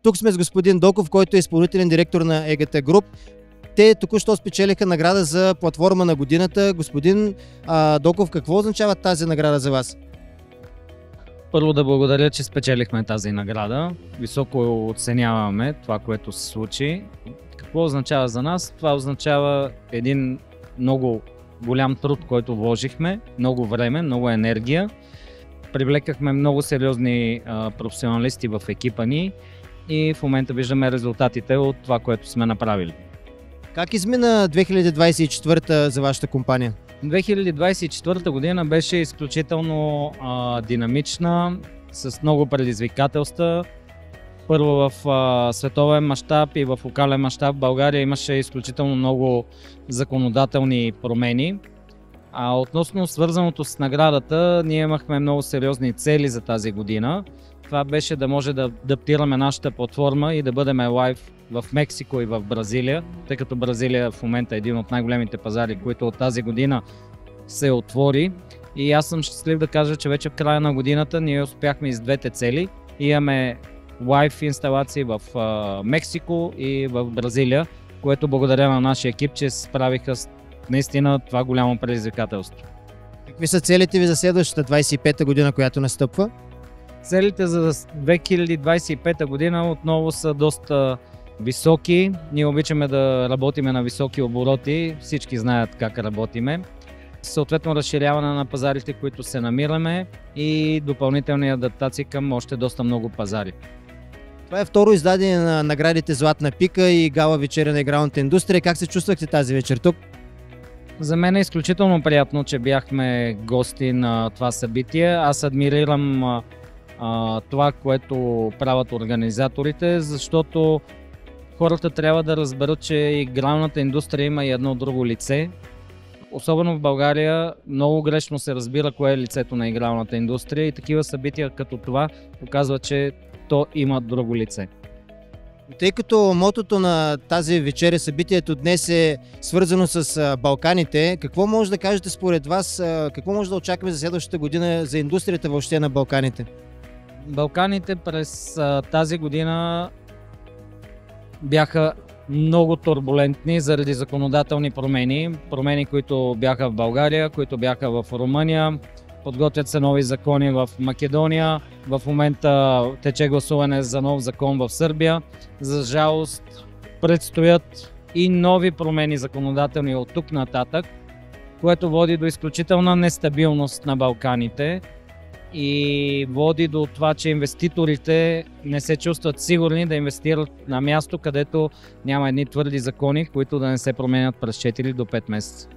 Тук сме с господин Доков, който е изпълнителен директор на ЕГТ Груп. Те току-що спечелиха награда за платформа на годината. Господин Доков, какво означава тази награда за вас? Първо да благодаря, че спечелихме тази награда. Високо оценяваме това, което се случи. Какво означава за нас? Това означава един много голям труд, който вложихме, много време, много енергия. Привлекахме много сериозни професионалисти в екипа ни и в момента виждаме резултатите от това, което сме направили. Как измина 2024 за вашата компания? 2024 година беше изключително динамична, с много предизвикателства. Първо в световен мащаб и в локален мащаб в България имаше изключително много законодателни промени. Относно свързаното с наградата, ние имахме много сериозни цели за тази година. Това беше да може да адаптираме нашата платформа и да бъдем лайв в Мексико и в Бразилия, тъй като Бразилия в момента е един от най-големите пазари, които от тази година се отвори. И аз съм щастлив да кажа, че вече в края на годината ние успяхме и с двете цели. Имаме лайв инсталации в Мексико и в Бразилия, което благодаря на нашия екип, че се справиха с наистина това голямо предизвикателство. Какви са целите ви за следващата 25-та година, която настъпва? Целите за 2025 година отново са доста високи. Ние обичаме да работиме на високи обороти, всички знаят как работиме. Съответно разширяване на пазарите, които се намираме и допълнителни адаптации към още доста много пазари. Това е второ издадение на наградите Златна пика и гала вечеря на игралната индустрия. Как се чувствахте тази вечер тук? За мен е изключително приятно, че бяхме гости на това събитие. Аз адмирирам това, което правят организаторите, защото хората трябва да разберат, че игралната индустрия има и едно друго лице. Особено в България много грешно се разбира кое е лицето на игралната индустрия и такива събития като това показва, че то има друго лице. Тъй като мотото на тази вечеря, събитието днес е свързано с Балканите, какво може да кажете според вас, какво може да очакваме за следващата година за индустрията въобще на Балканите? Балканите през тази година бяха много турбулентни заради законодателни промени, които бяха в България, които бяха в Румъния, подготвят се нови закони в Македония, в момента тече гласуване за нов закон в Сърбия. За жалост предстоят и нови промени законодателни от тук нататък, което води до изключителна нестабилност на Балканите и води до това, че инвеститорите не се чувстват сигурни да инвестират на място, където няма едни твърди закони, които да не се променят през 4 до 5 месеца.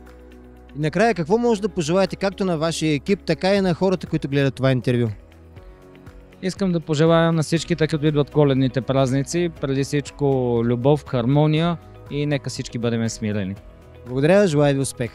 И накрая, какво може да пожелаете както на вашия екип, така и на хората, които гледат това интервю? Искам да пожелая на всички, тъй като идват коледните празници, преди всичко любов, хармония и нека всички бъдем смирени. Благодаря, желая ви успех!